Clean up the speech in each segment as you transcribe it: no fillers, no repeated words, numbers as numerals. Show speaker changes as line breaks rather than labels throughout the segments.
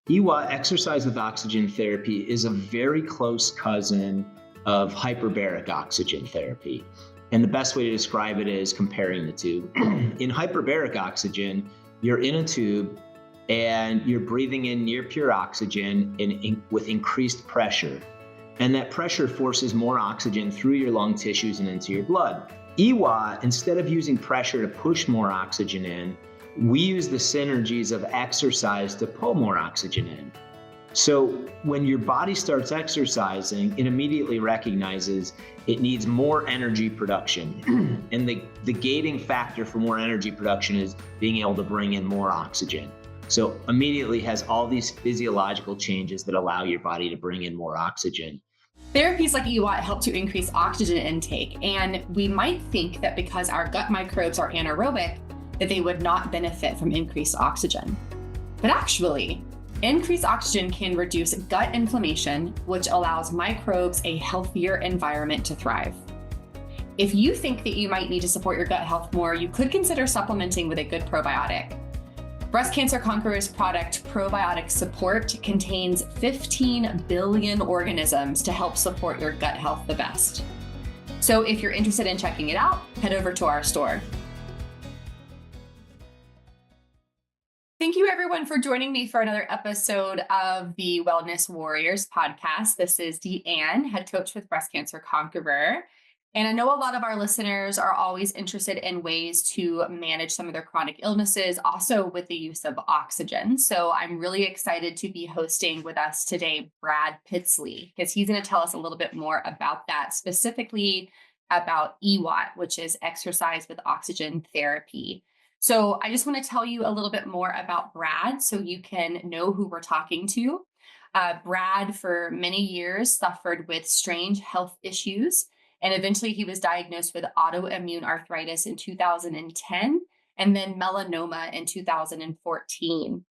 EWOT, exercise with oxygen therapy, is a very close cousin of hyperbaric oxygen therapy. And the best way to describe it is comparing the two. In hyperbaric oxygen, you're in a tube and you're breathing in near pure oxygen with increased pressure. And that pressure forces more oxygen through your lung tissues and into your blood. EWOT, instead of using pressure to push more oxygen in, we use the synergies of exercise to pull more oxygen in. So when your body starts exercising, it immediately recognizes it needs more energy production. And the gating factor for more energy production is being able to bring in more oxygen. So immediately has all these physiological changes that allow your body to bring in more oxygen.
Therapies like EWOT help to increase oxygen intake, and we might think that because our gut microbes are anaerobic, that they would not benefit from increased oxygen. But actually, increased oxygen can reduce gut inflammation, which allows microbes a healthier environment to thrive. If you think that you might need to support your gut health more, you could consider supplementing with a good probiotic. Breast Cancer Conqueror's product, Probiotic Support, contains 15 billion organisms to help support your gut health the best. So if you're interested in checking it out, head over to our store. Thank you, everyone, for joining me for another episode of the Wellness Warriors podcast. This is Deanne, head coach with Breast Cancer Conqueror. And I know a lot of our listeners are always interested in ways to manage some of their chronic illnesses, also with the use of oxygen. So I'm really excited to be hosting with us today, Brad Pitzele, because he's going to tell us a little bit more about that, specifically about EWOT, which is exercise with oxygen therapy. So I just want to tell you a little bit more about Brad so you can know who we're talking to. Brad, for many years, suffered with strange health issues, and eventually he was diagnosed with autoimmune arthritis in 2010 and then melanoma in 2014.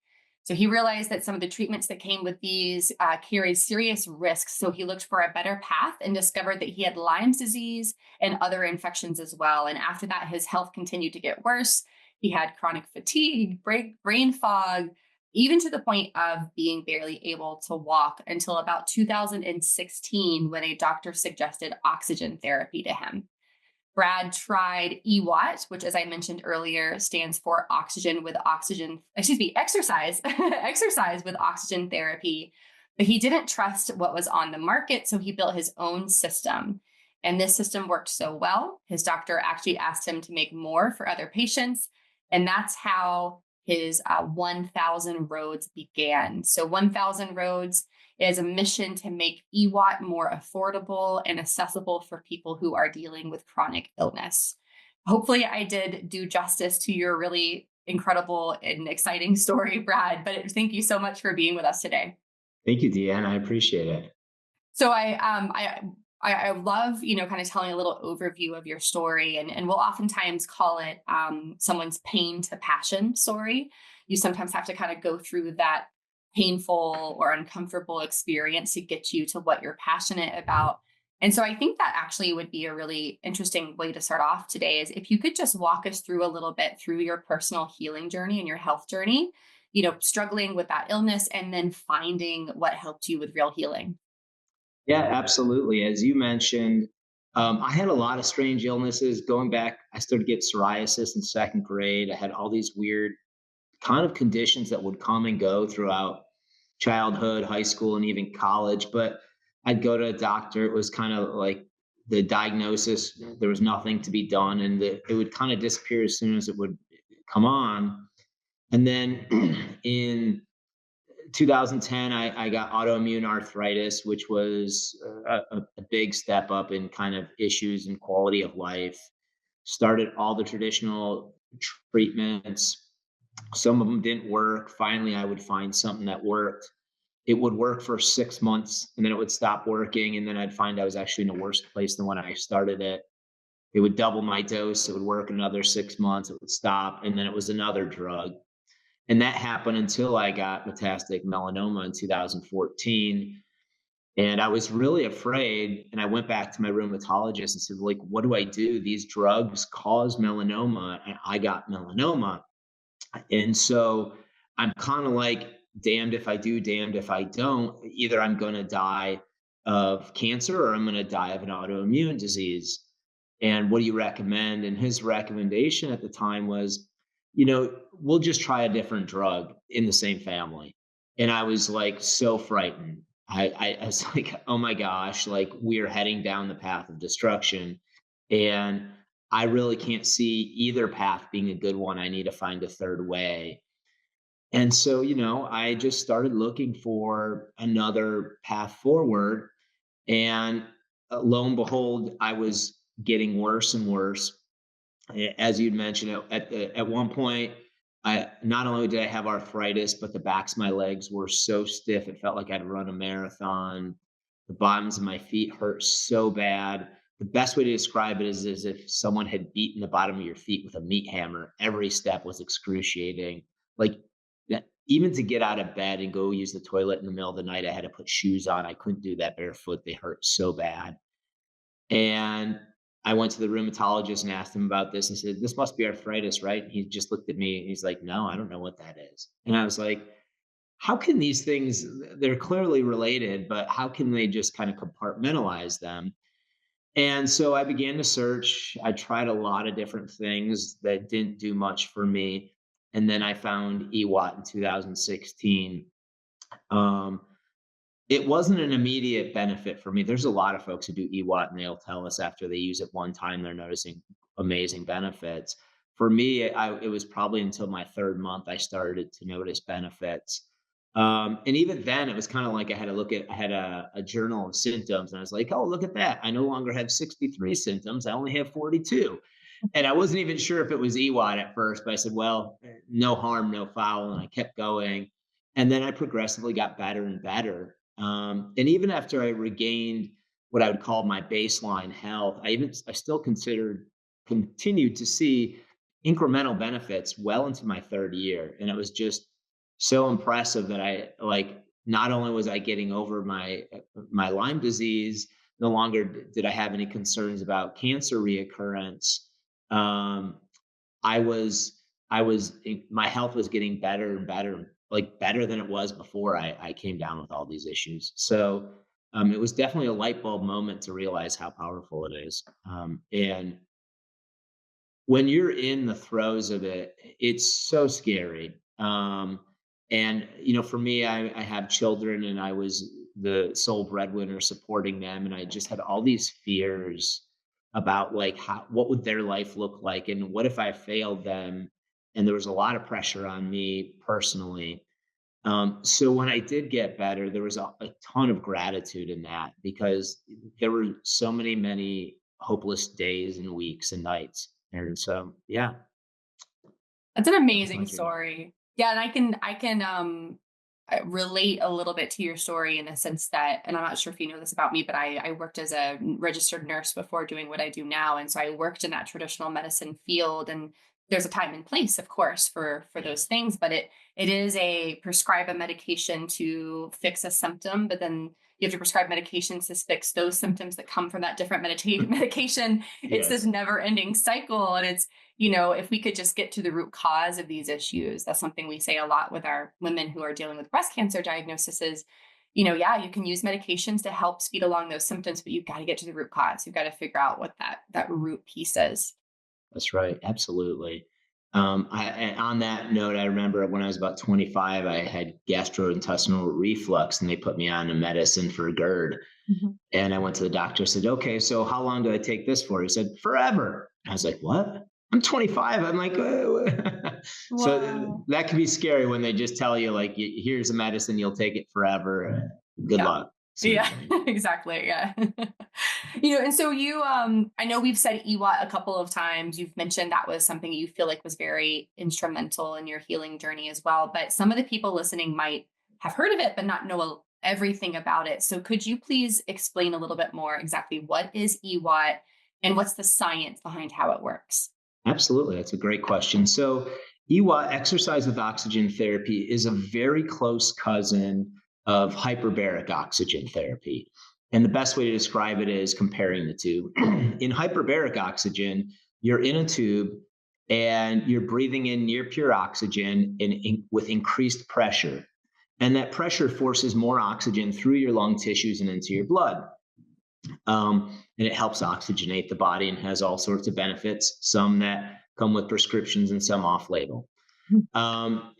So he realized that some of the treatments that came with these carried serious risks. So he looked for a better path and discovered that he had Lyme's disease and other infections as well. And after that, his health continued to get worse. He had chronic fatigue, brain fog, even to the point of being barely able to walk until about 2016 when a doctor suggested oxygen therapy to him. Brad tried EWOT, which, as I mentioned earlier, stands for exercise with oxygen therapy. But he didn't trust what was on the market, so he built his own system. And this system worked so well, his doctor actually asked him to make more for other patients. And that's how his 1,000 Roads began. So 1,000 Roads is a mission to make EWOT more affordable and accessible for people who are dealing with chronic illness. Hopefully I did do justice to your really incredible and exciting story, Brad, but thank you so much for being with us today.
Thank you, Deanne. I appreciate it.
So I love, kind of telling a little overview of your story, and we'll oftentimes call it someone's pain to passion story. You sometimes have to kind of go through that painful or uncomfortable experience to get you to what you're passionate about. And so I think that actually would be a really interesting way to start off today is if you could just walk us through a little bit through your personal healing journey and your health journey, struggling with that illness and then finding what helped you with real healing.
Yeah, absolutely. As you mentioned, I had a lot of strange illnesses going back. I started to get psoriasis in second grade. I had all these weird kind of conditions that would come and go throughout childhood, high school, and even college. But I'd go to a doctor. It was kind of like the diagnosis, there was nothing to be done, and it would kind of disappear as soon as it would come on. And then in 2010, I got autoimmune arthritis, which was a big step up in kind of issues and quality of life. Started all the traditional treatments. Some of them didn't work. Finally, I would find something that worked. It would work for 6 months and then it would stop working. And then I'd find I was actually in a worse place than when I started it. It would double my dose. It would work another 6 months. It would stop. And then it was another drug. And that happened until I got metastatic melanoma in 2014. And I was really afraid. And I went back to my rheumatologist and said, like, what do I do? These drugs cause melanoma and I got melanoma. And so I'm kind of like damned if I do, damned if I don't. Either I'm going to die of cancer or I'm going to die of an autoimmune disease. And what do you recommend? And his recommendation at the time was, we'll just try a different drug in the same family. And I was like so frightened. I was like, oh my gosh, like we are heading down the path of destruction. And I really can't see either path being a good one. I need to find a third way. And so, I just started looking for another path forward. And lo and behold, I was getting worse and worse. As you'd mentioned, at one point, I not only did I have arthritis, but the backs of my legs were so stiff it felt like I'd run a marathon. The bottoms of my feet hurt so bad. The best way to describe it is as if someone had beaten the bottom of your feet with a meat hammer. Every step was excruciating. Like that, even to get out of bed and go use the toilet in the middle of the night, I had to put shoes on. I couldn't do that barefoot. They hurt so bad. And I went to the rheumatologist and asked him about this and said, "This must be arthritis, right?" And he just looked at me and he's like, "No, I don't know what that is." And I was like, how can these things, they're clearly related, but how can they just kind of compartmentalize them? And so I began to search. I tried a lot of different things that didn't do much for me. And then I found EWOT in 2016. Um, it wasn't an immediate benefit for me. There's a lot of folks who do EWOT and they'll tell us after they use it one time, they're noticing amazing benefits. For me, it was probably until my third month I started to notice benefits. And even then, it was kind of like I had a journal of symptoms, and I was like, oh, look at that. I no longer have 63 symptoms. I only have 42. And I wasn't even sure if it was EWOT at first, but I said, well, no harm, no foul. And I kept going. And then I progressively got better and better. And even after I regained what I would call my baseline health, I still continued to see incremental benefits well into my third year. And it was just so impressive that I like, not only was I getting over my Lyme disease, no longer did I have any concerns about cancer reoccurrence. Um, I was my health was getting better and better, like better than it was before I came down with all these issues. So it was definitely a light bulb moment to realize how powerful it is. And when you're in the throes of it, it's so scary. And for me, I have children, and I was the sole breadwinner supporting them, and I just had all these fears about like what would their life look like, and what if I failed them? And there was a lot of pressure on me personally. So when I did get better, there was a ton of gratitude in that because there were so many hopeless days and weeks and nights. And so, yeah,
That's an
that was my
amazing
journey.
story. Yeah, and I relate a little bit to your story in the sense that, and I'm not sure if you know this about me, but I worked as a registered nurse before doing what I do now, and so I worked in that traditional medicine field. And there's a time and place, of course, for those things, but it is a prescribe a medication to fix a symptom, but then you have to prescribe medications to fix those symptoms that come from that different medication. It's this
Yes,
never ending cycle, and it's, if we could just get to the root cause of these issues, that's something we say a lot with our women who are dealing with breast cancer diagnosis is, yeah, you can use medications to help speed along those symptoms, but you've got to get to the root cause. You've got to figure out what that root piece is.
that's right. Absolutely. And on that note, I remember when I was about 25, I had gastrointestinal reflux, and they put me on a medicine for GERD.
Mhm.
And I went to the doctor, said, okay, so how long do I take this for? He said, forever. I was like, what? I'm 25. I'm like, so
Wow.
that can be scary when they just tell you, like, here's a medicine, you'll take it forever. Good
Yeah.
luck, sort of
Yeah,
thing.
exactly. Yeah. And so I know we've said EWAT a couple of times. You've mentioned that was something you feel like was very instrumental in your healing journey as well. But some of the people listening might have heard of it, but not know everything about it. So could you please explain a little bit more exactly what is EWAT and what's the science behind how it works?
Absolutely. That's a great question. So, EWA, exercise with oxygen therapy, is a very close cousin of hyperbaric oxygen therapy. And the best way to describe it is comparing the two. In hyperbaric oxygen, you're in a tube and you're breathing in near pure oxygen with increased pressure. And that pressure forces more oxygen through your lung tissues and into your blood. And it helps oxygenate the body and has all sorts of benefits, some that come with prescriptions and some off label. Um,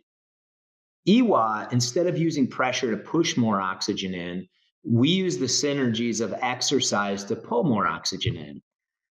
EWOT, instead of using pressure to push more oxygen in, we use the synergies of exercise to pull more oxygen in.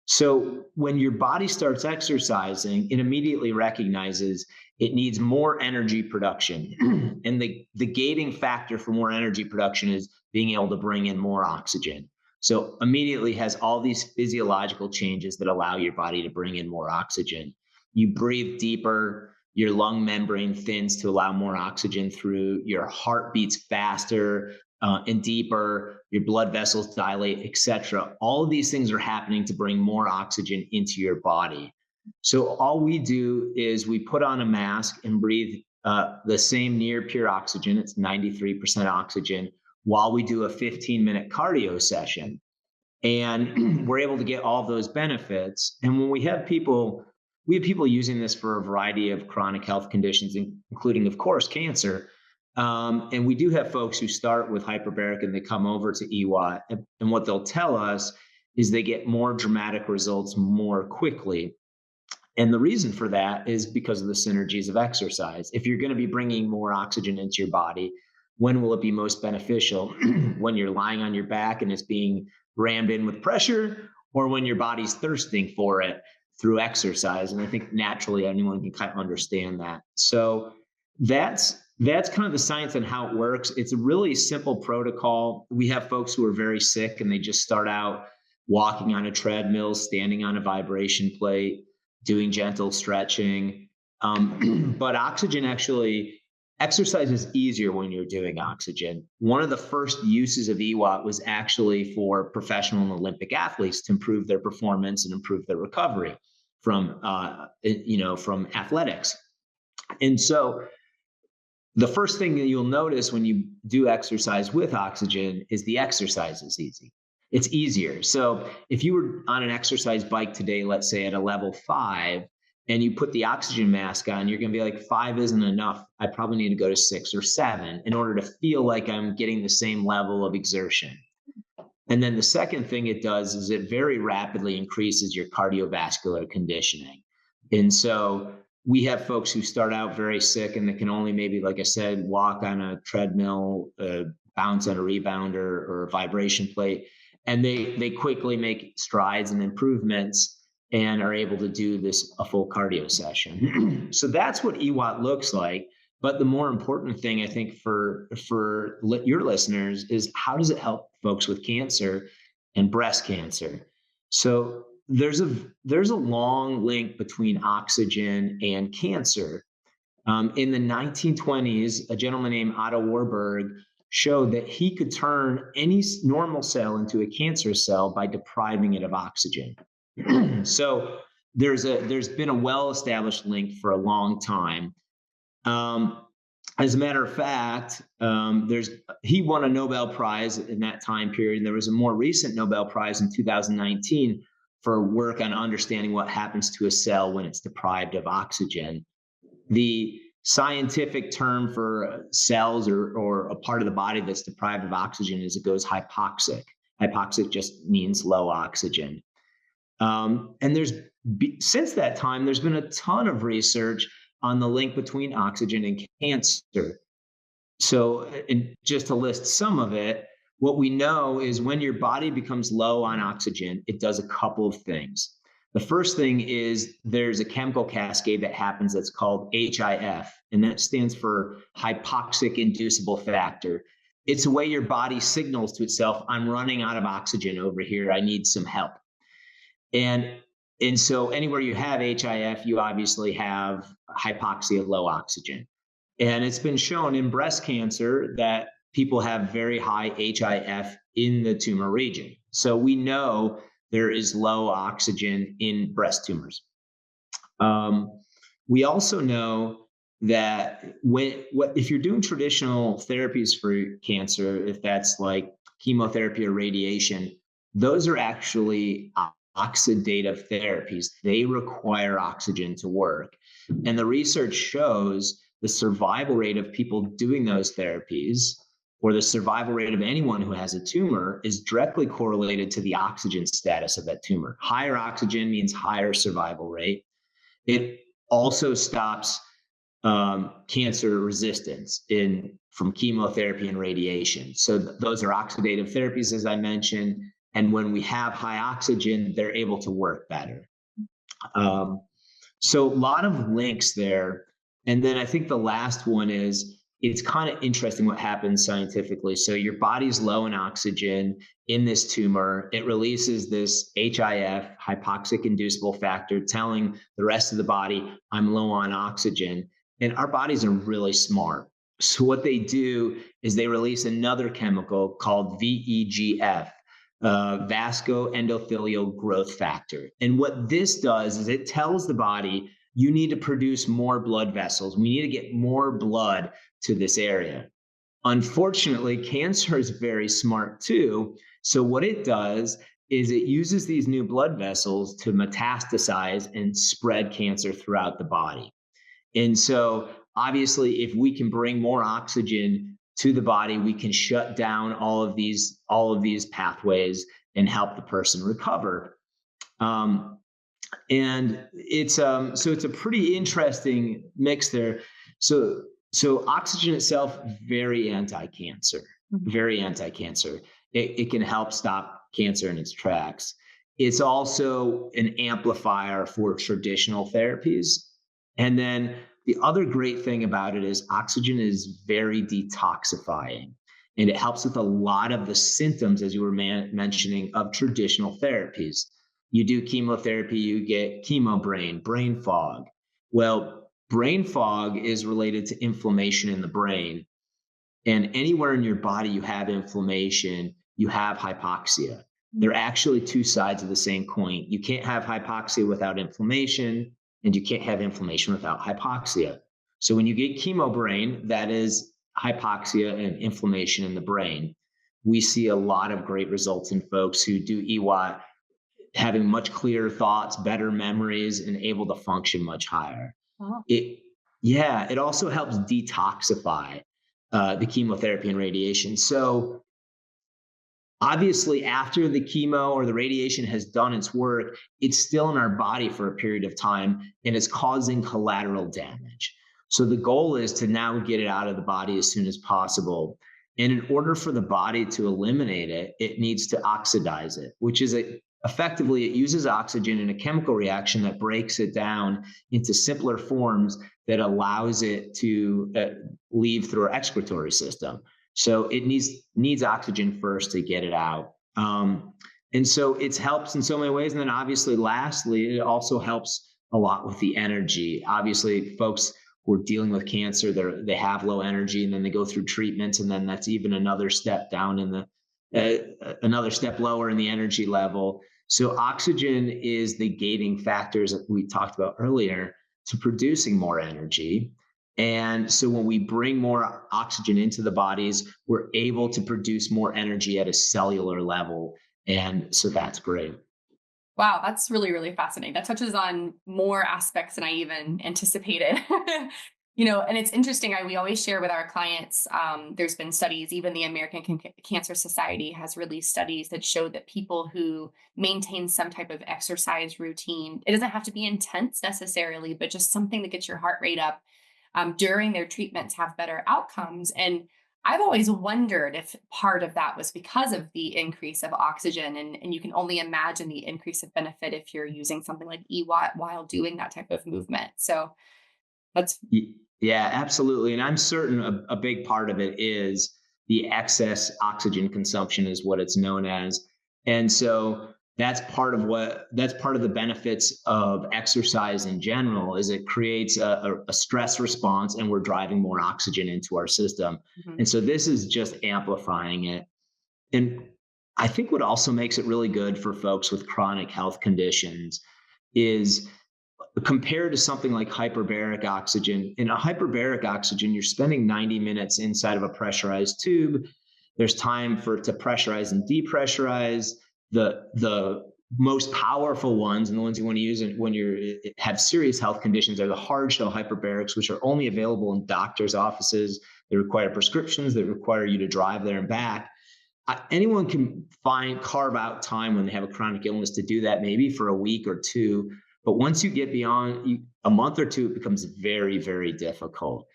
So when your body starts exercising, it immediately recognizes it needs more energy production. And the gating factor for more energy production is being able to bring in more oxygen. So immediately has all these physiological changes that allow your body to bring in more oxygen. You breathe deeper, your lung membrane thins to allow more oxygen through, your heart beats faster, and deeper, your blood vessels dilate, etc. All of these things are happening to bring more oxygen into your body. So all we do is we put on a mask and breathe the same near pure oxygen. It's 93% oxygen while we do a 15-minute cardio session. And we're able to get all of those benefits. And when we have people using this for a variety of chronic health conditions, including, of course, cancer. And we do have folks who start with hyperbaric and they come over to EWOT. And what they'll tell us is they get more dramatic results more quickly. And the reason for that is because of the synergies of exercise. If you're going to be bringing more oxygen into your body, when will it be most beneficial? When you're lying on your back and it's being rammed in with pressure, or when your body's thirsting for it through exercise? And I think naturally anyone can kind of understand that. So that's kind of the science and how it works. It's a really simple protocol. We have folks who are very sick and they just start out walking on a treadmill, standing on a vibration plate, doing gentle stretching. But oxygen actually, exercise is easier when you're doing oxygen. One of the first uses of EWOT was actually for professional and Olympic athletes to improve their performance and improve their recovery from athletics. And so the first thing that you'll notice when you do exercise with oxygen is the exercise is easy. It's easier. So if you were on an exercise bike today, let's say at a level 5, and you put the oxygen mask on, you're going to be like, 5 isn't enough. I probably need to go to 6 or 7 in order to feel like I'm getting the same level of exertion. And then the second thing it does is it very rapidly increases your cardiovascular conditioning. And so we have folks who start out very sick and they can only maybe, like I said, walk on a treadmill, bounce on a rebounder or a vibration plate. And they quickly make strides and improvements and are able to do a full cardio session. So that's what EWOT looks like. But the more important thing, I think, for your listeners is, how does it help folks with cancer and breast cancer? So there's a long link between oxygen and cancer. In the 1920s, a gentleman named Otto Warburg showed that he could turn any normal cell into a cancer cell by depriving it of oxygen. So there's been a well-established link for a long time. As a matter of fact, he won a Nobel Prize in that time period. And there was a more recent Nobel Prize in 2019 for work on understanding what happens to a cell when it's deprived of oxygen. The scientific term for cells or a part of the body that's deprived of oxygen is it goes hypoxic. Hypoxic just means low oxygen. And since that time, there's been a ton of research on the link between oxygen and cancer. So, and just to list some of it, what we know is when your body becomes low on oxygen, it does a couple of things. The first thing is there's a chemical cascade that happens that's called HIF, and that stands for hypoxic inducible factor. It's a way your body signals to itself, I'm running out of oxygen over here, I need some help. And so anywhere you have HIF, you obviously have hypoxia, low oxygen. And it's been shown in breast cancer that people have very high HIF in the tumor region. So we know there is low oxygen in breast tumors. We also know that if you're doing traditional therapies for cancer, if that's like chemotherapy or radiation, those are actually oxidative therapies. They require oxygen to work. And the research shows the survival rate of people doing those therapies, or the survival rate of anyone who has a tumor, is directly correlated to the oxygen status of that tumor. Higher oxygen means higher survival rate. It also stops cancer resistance from chemotherapy and radiation. So those are oxidative therapies, as I mentioned. And when we have high oxygen, they're able to work better. Um, so a lot of links there. And then I think the last one is, it's kind of interesting what happens scientifically. So your body's low in oxygen in this tumor. It releases this HIF, hypoxic inducible factor, telling the rest of the body, I'm low on oxygen. And our bodies are really smart. So what they do is they release another chemical called VEGF, vasculoendothelial growth factor. And what this does is it tells the body, you need to produce more blood vessels. We need to get more blood to this area. Unfortunately, cancer is very smart too. So what it does is it uses these new blood vessels to metastasize and spread cancer throughout the body. And so obviously, if we can bring more oxygen to the body, we can shut down all of these pathways and help the person recover. And it's so it's a pretty interesting mix there. So oxygen itself, very anti-cancer, very anti-cancer. It can help stop cancer in its tracks. It's also an amplifier for traditional therapies. And then the other great thing about it is oxygen is very detoxifying, and it helps with a lot of the symptoms, as you were mentioning, of traditional therapies. You do chemotherapy, you get chemo brain fog. Well, brain fog is related to inflammation in the brain. And anywhere in your body you have inflammation, you have hypoxia. They're actually two sides of the same coin. You can't have hypoxia without inflammation, and you can't have inflammation without hypoxia. So when you get chemo brain, that is hypoxia and inflammation in the brain. We see a lot of great results in folks who do EWOT, having much clearer thoughts, better memories, and able to function much higher.
Oh.
It also helps detoxify the chemotherapy and radiation. So obviously, after the chemo or the radiation has done its work, it's still in our body for a period of time, and it's causing collateral damage. So the goal is to now get it out of the body as soon as possible. And in order for the body to eliminate it, it needs to oxidize it, which is effectively, it uses oxygen in a chemical reaction that breaks it down into simpler forms that allows it to leave through our excretory system. So it needs oxygen first to get it out. And so it helps in so many ways. And then obviously, lastly, it also helps a lot with the energy. Obviously, folks who are dealing with cancer, they have low energy, and then they go through treatments, and then that's even another step down in another step lower in the energy level. So oxygen is the gating factors that we talked about earlier to producing more energy. And so when we bring more oxygen into the bodies, we're able to produce more energy at a cellular level. And so that's great.
Wow, that's really, really fascinating. That touches on more aspects than I even anticipated. And it's interesting. We always share with our clients. There's been studies, even the American Cancer Society has released studies that show that people who maintain some type of exercise routine, it doesn't have to be intense necessarily, but just something that gets your heart rate up during their treatments, have better outcomes. And I've always wondered if part of that was because of the increase of oxygen. And you can only imagine the increase of benefit if you're using something like EWOT while doing that type of movement. So that's
Yeah, absolutely. And I'm certain a big part of it is the excess oxygen consumption, is what it's known as. And so that's part of the benefits of exercise in general, is it creates a stress response, and we're driving more oxygen into our system.
Mhm.
And so this is just amplifying it. And I think what also makes it really good for folks with chronic health conditions is, compared to something like hyperbaric oxygen. In a hyperbaric oxygen, you're spending 90 minutes inside of a pressurized tube. There's time for it to pressurize and depressurize. The most powerful ones and the ones you want to use when you have serious health conditions are the hard shell hyperbarics, which are only available in doctors' offices. They require prescriptions that require you to drive there and back. Anyone can carve out time when they have a chronic illness to do that, maybe for a week or two. But once you get beyond a month or two, it becomes very, very difficult.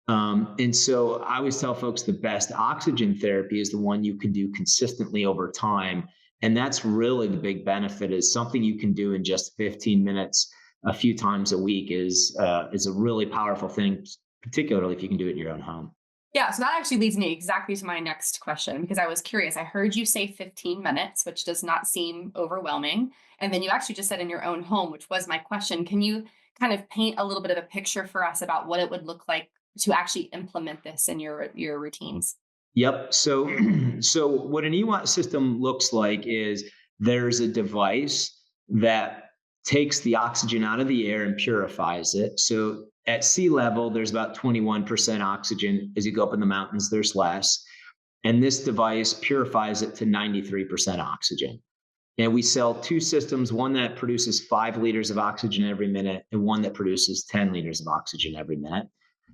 And so I always tell folks the best oxygen therapy is the one you can do consistently over time. And that's really the big benefit, is something you can do in just 15 minutes a few times a week is a really powerful thing, particularly if you can do it in your own home.
Yeah, so that actually leads me exactly to my next question because I was curious. I heard you say 15 minutes, which does not seem overwhelming. And then you actually just said in your own home, which was my question. Can you kind of paint a little bit of a picture for us about what it would look like to actually implement this in your routines?
Yep. So, so what an EWOT system looks like is there's a device that takes the oxygen out of the air and purifies it. So at sea level, there's about 21% oxygen. As you go up in the mountains, there's less. And this device purifies it to 93% oxygen. And we sell two systems, one that produces 5 liters of oxygen every minute and one that produces 10 liters of oxygen every minute.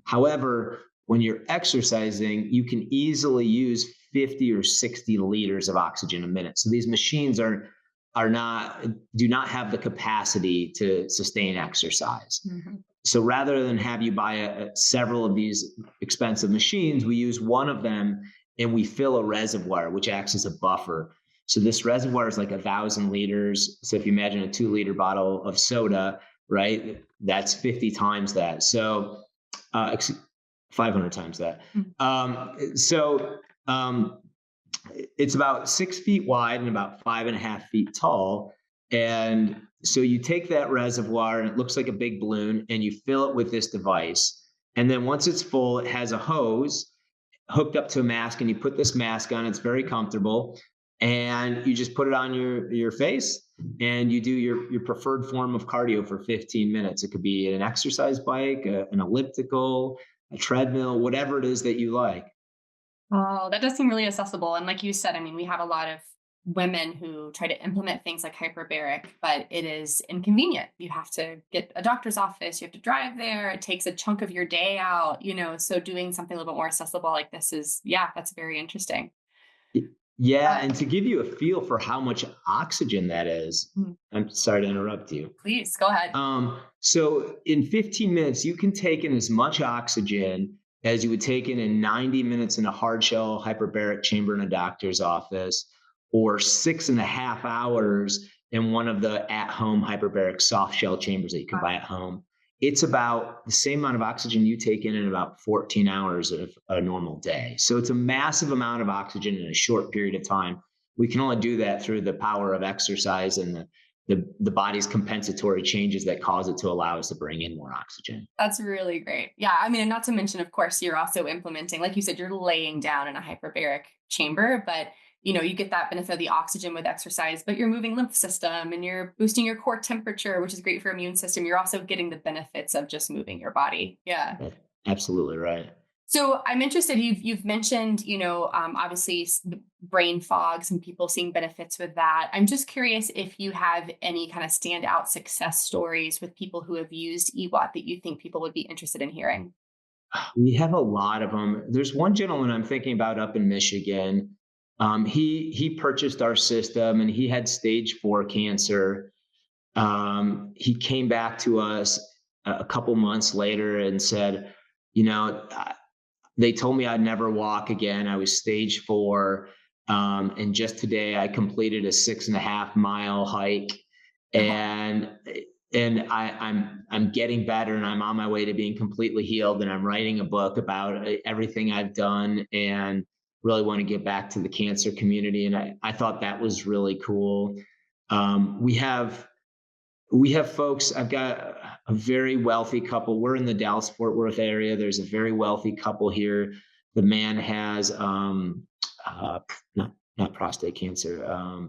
However, when you're exercising, you can easily use 50 or 60 liters of oxygen a minute. So these machines are not do not have the capacity to sustain exercise.
Mhm.
So rather than have you buy several of these expensive machines, we use one of them and we fill a reservoir, which acts as a buffer. So this reservoir is like 1,000 liters. So if you imagine a 2 liter bottle of soda, right, that's 50 times that. So 500 times that.
Mhm.
So it's about 6 feet wide and about 5.5 feet tall. And so you take that reservoir and it looks like a big balloon and you fill it with this device. And then once it's full, it has a hose hooked up to a mask, and you put this mask on. It's very comfortable. And you just put it on your face and you do your preferred form of cardio for 15 minutes. It could be an exercise bike, an elliptical, a treadmill, whatever it is that you like.
Oh, that does seem really accessible. And like you said, I mean, we have a lot of women who try to implement things like hyperbaric, but it is inconvenient. You have to get a doctor's office, you have to drive there. It takes a chunk of your day out, so doing something a little bit more accessible like this is, yeah, that's very interesting.
Yeah,
Uh,
and to give you a feel for how much oxygen that is,
mm,
I'm sorry to interrupt you.
please go ahead.
So in 15 minutes, you can take in as much oxygen as you would take in 90 minutes in a hard shell hyperbaric chamber in a doctor's office, or 6.5 hours in one of the at-home hyperbaric soft shell chambers that you can buy at home. It's about the same amount of oxygen you take in about 14 hours of a normal day. So it's a massive amount of oxygen in a short period of time. We can only do that through the power of exercise and the body's compensatory changes that cause it to allow us to bring in more oxygen.
That's really great. Yeah. I mean, and not to mention, of course, you're also implementing, like you said, you're laying down in a hyperbaric chamber, but you get that benefit of the oxygen with exercise, but you're moving lymph system and you're boosting your core temperature, which is great for immune system. You're also getting the benefits of just moving your body. Yeah.
Yeah, absolutely right.
So I'm interested. You've mentioned, obviously brain fog, some people seeing benefits with that. I'm just curious if you have any kind of standout success stories with people who have used EWOT that you think people would be interested in hearing.
We have a lot of them. There's one gentleman I'm thinking about up in Michigan. He purchased our system and he had stage 4 cancer. He came back to us a couple months later and said, you know, they told me I'd never walk again. I was stage 4. And just today I completed a 6.5 mile hike, and I'm getting better and I'm on my way to being completely healed. And I'm writing a book about everything I've done and really want to get back to the cancer community. And I thought that was really cool. We have folks. I've got a very wealthy couple. We're in the Dallas Fort Worth area. There's a very wealthy couple here. The man has uh, not prostate cancer,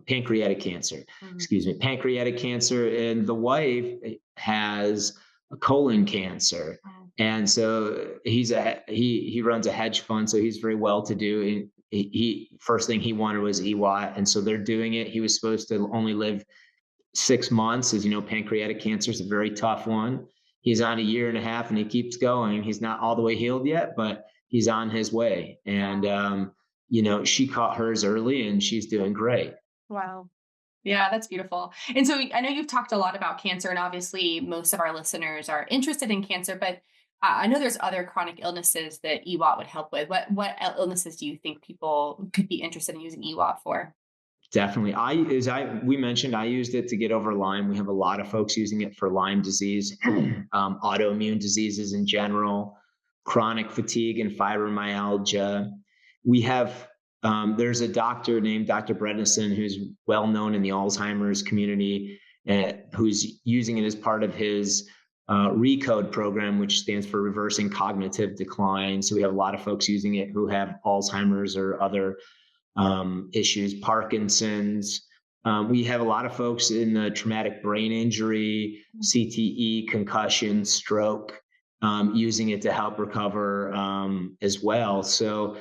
pancreatic cancer.
Mhm.
Excuse me, pancreatic cancer, and the wife has a colon cancer.
Oh,
And so he runs a hedge fund, so he's very well to do. And he first thing he wanted was EWAT, and so they're doing it. He was supposed to only live 6 months. As you know, pancreatic cancer is a very tough one. He's on a year and a half and he keeps going. He's not all the way healed yet, but he's on his way. And, she caught hers early and she's doing great.
Wow. Yeah, that's beautiful. And so I know you've talked a lot about cancer, and obviously most of our listeners are interested in cancer, but I know there's other chronic illnesses that EWOT would help with. What illnesses do you think people could be interested in using EWOT for?
Definitely. We mentioned, I used it to get over Lyme. We have a lot of folks using it for Lyme disease, autoimmune diseases in general, chronic fatigue and fibromyalgia. We have, there's a doctor named Dr. Bredesen who's well known in the Alzheimer's community, who's using it as part of his RECODE program, which stands for reversing cognitive decline. So we have a lot of folks using it who have Alzheimer's or other issues, Parkinson's. We have a lot of folks in the traumatic brain injury, CTE, concussion, stroke, using it to help recover as well. So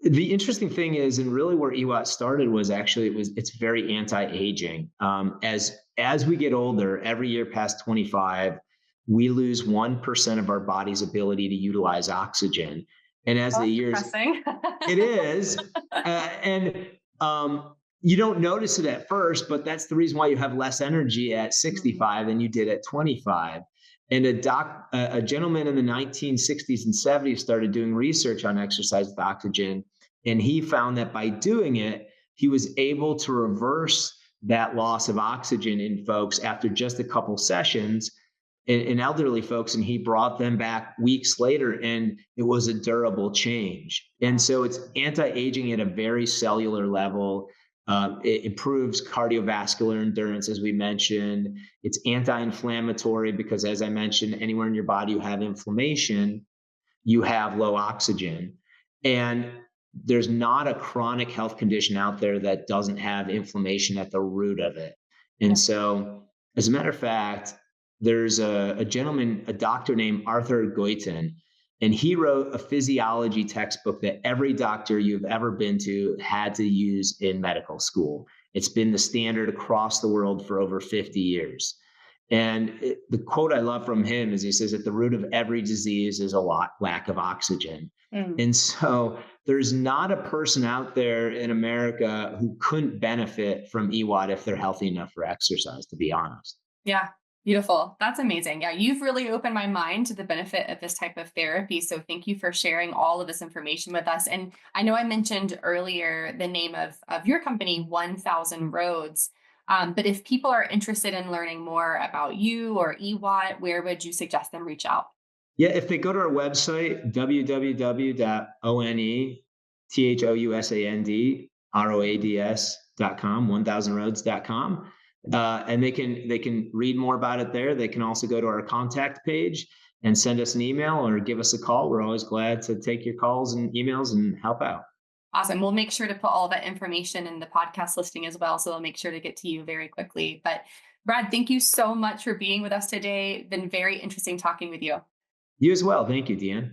the interesting thing is, and really where EWOT started was actually it's very anti-aging. As we get older, every year past 25, we lose 1% of our body's ability to utilize oxygen. And as
Oh,
the
that's
years
depressing.
it is. And you don't notice it at first, but that's the reason why you have less energy at
Mm.
65 than you did at 25. And a gentleman in the 1960s and 70s started doing research on exercise with oxygen. And he found that by doing it, he was able to reverse that loss of oxygen in folks after just a couple sessions in elderly folks, and he brought them back weeks later, and it was a durable change. And so it's anti-aging at a very cellular level. It improves cardiovascular endurance, as we mentioned. It's anti-inflammatory because, as I mentioned, anywhere in your body you have inflammation, you have low oxygen. And there's not a chronic health condition out there that doesn't have inflammation at the root of it.
Yeah.
And so, as a matter of fact, there's a gentleman, a doctor named Arthur Goitin, and he wrote a physiology textbook that every doctor you've ever been to had to use in medical school. It's been the standard across the world for over 50 years. And the quote I love from him is he says, at the root of every disease is a lack of oxygen.
Mm.
And so there's not a person out there in America who couldn't benefit from EWOT if they're healthy enough for exercise, to be honest.
Yeah, beautiful. That's amazing. Yeah, you've really opened my mind to the benefit of this type of therapy. So thank you for sharing all of this information with us. And I know I mentioned earlier the name of your company, 1000 Roads. But if people are interested in learning more about you or EWAT, where would you suggest them reach out?
Yeah, if they go to our website, www.onethousandroads.com, 1000roads.com, and they can read more about it there. They can also go to our contact page and send us an email or give us a call. We're always glad to take your calls and emails and help out.
Awesome. We'll make sure to put all that information in the podcast listing as well. So they'll make sure to get to you very quickly. But Brad, thank you so much for being with us today. Been very interesting talking with you.
You as well. Thank you, Deanne.